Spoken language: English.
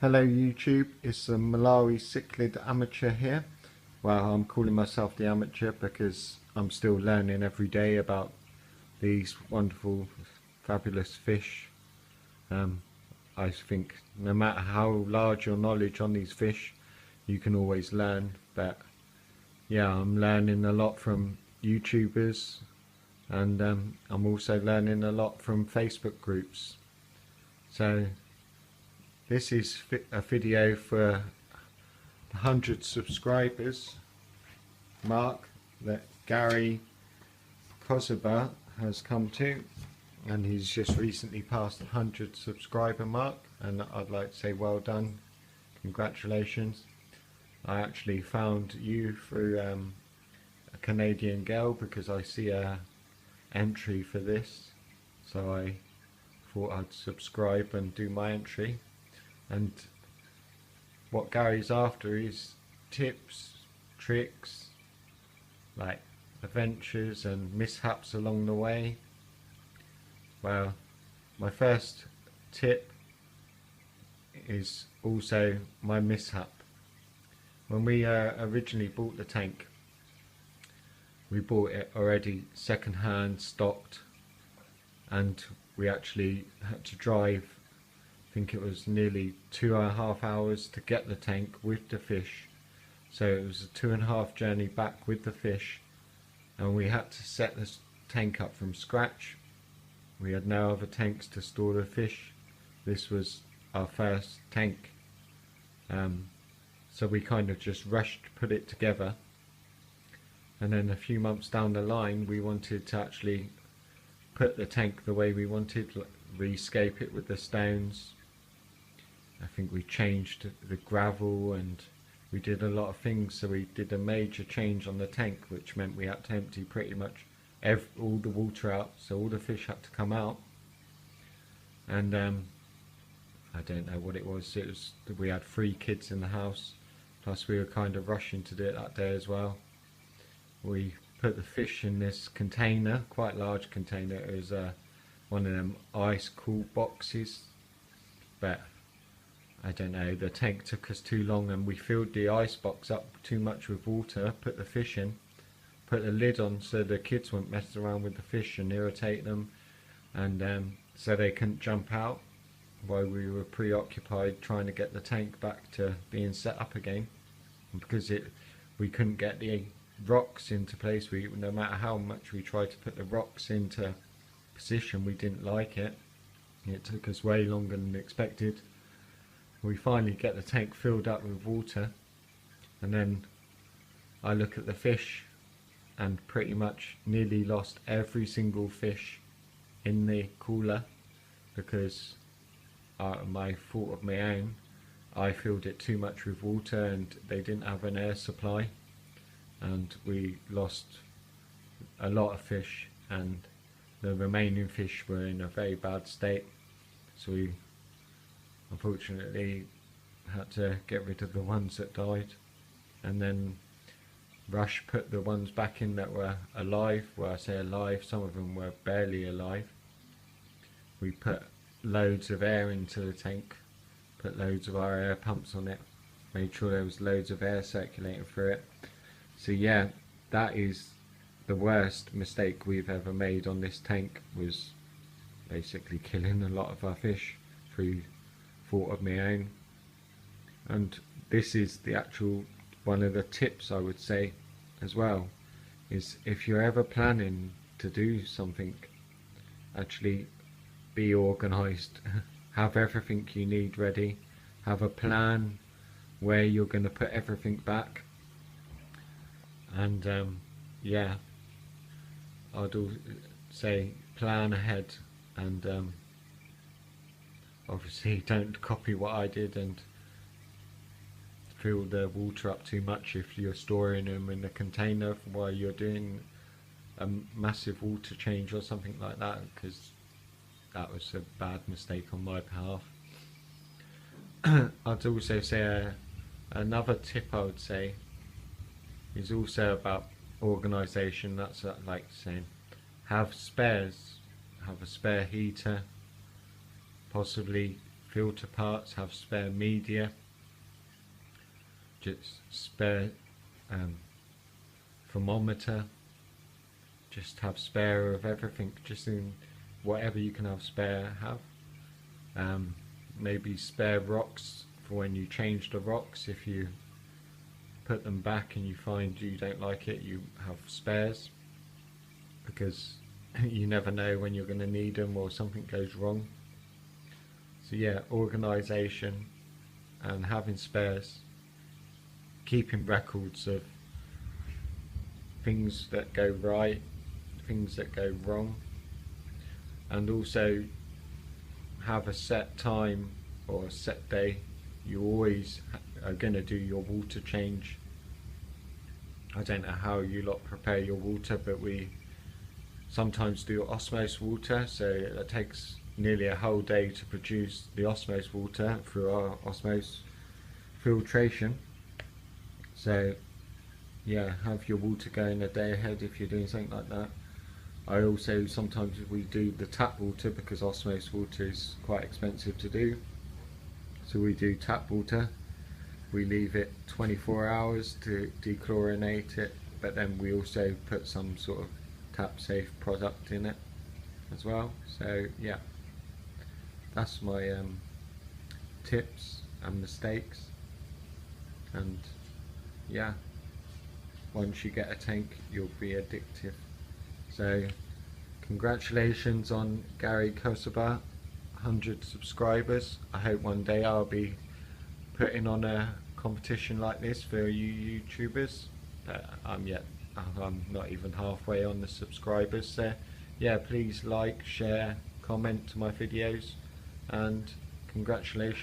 Hello YouTube, it's a Malawi cichlid amateur here. Well, I'm calling myself the amateur because I'm still learning every day about these wonderful, fabulous fish. Um, I think no matter how large your knowledge on these fish, you can always learn. But yeah, I'm learning a lot from YouTubers, and I'm also learning a lot from Facebook groups. So this is a video for 100 subscribers mark that Gary Koseba has come to, and he's just recently passed the 100 subscriber mark, and I'd like to say well done, congratulations. I actually found you through a Canadian girl because I see a entry for this, so I thought I'd subscribe and do my entry. And what Gary's after is tips, tricks, like adventures and mishaps along the way. Well, my first tip is also my mishap. When we originally bought the tank, we bought it already second hand, stocked, and we actually had to drive, I think it was nearly 2.5 hours to get the tank with the fish. So it was a 2.5 journey back with the fish, and we had to set this tank up from scratch. We had no other tanks to store the fish. This was our first tank, so we kind of just rushed to put it together. And then a few months down the line, we wanted to actually put the tank the way we wanted, rescape it with the stones. I think we changed the gravel and we did a lot of things, so we did a major change on the tank, which meant we had to empty pretty much all the water out, so all the fish had to come out. And I don't know what it was. We had 3 kids in the house, plus we were kind of rushing to do it that day as well. We put the fish in this container, quite large container. It was one of them ice cool boxes, but I don't know, the tank took us too long and we filled the ice box up too much with water, put the fish in, put the lid on so the kids wouldn't mess around with the fish and irritate them, and so they couldn't jump out while we were preoccupied trying to get the tank back to being set up again. And because we couldn't get the rocks into place, no matter how much we tried to put the rocks into position, we didn't like it. It took us way longer than expected. We finally get the tank filled up with water, and then I look at the fish and pretty much nearly lost every single fish in the cooler because my fault of my own. I filled it too much with water and they didn't have an air supply, and we lost a lot of fish, and the remaining fish were in a very bad state, so we unfortunately had to get rid of the ones that died, and then rush put the ones back in that were alive. Well, I say alive, some of them were barely alive. We put loads of air into the tank, put loads of our air pumps on it, made sure there was loads of air circulating through it. So yeah, that is the worst mistake we've ever made on this tank, was basically killing a lot of our fish through fault of my own. And this is the actual one of the tips I would say as well, is if you're ever planning to do something, actually be organised. Have everything you need ready, have a plan where you're going to put everything back, and yeah, I'd say plan ahead, and obviously don't copy what I did and fill the water up too much if you're storing them in a container while you're doing a massive water change or something like that, because that was a bad mistake on my behalf. I'd also say another tip I would say is also about organisation. That's like saying have spares, have a spare heater, possibly filter parts, have spare media, just spare thermometer, just have spare of everything, just in whatever you can have spare, have. Maybe spare rocks for when you change the rocks. If you put them back and you find you don't like it, you have spares, because you never know when you're going to need them or something goes wrong. So yeah, organisation and having spares, keeping records of things that go right, things that go wrong, and also have a set time or a set day. You always are going to do your water change. I don't know how you lot prepare your water, but we sometimes do osmosis water, so it takes nearly a whole day to produce the osmosis water through our osmosis filtration. So yeah, have your water going a day ahead if you're doing something like that. I also sometimes we do the tap water because osmosis water is quite expensive to do. So we do tap water. We leave it 24 hours to dechlorinate it, but then we also put some sort of tap safe product in it as well. So yeah, that's my tips and mistakes. And yeah, once you get a tank, you'll be addictive. So congratulations on Gary Koseba, 100 subscribers. I hope one day I'll be putting on a competition like this for you YouTubers. I'm not even halfway on the subscribers, so yeah, please like, share, comment to my videos, and congratulations.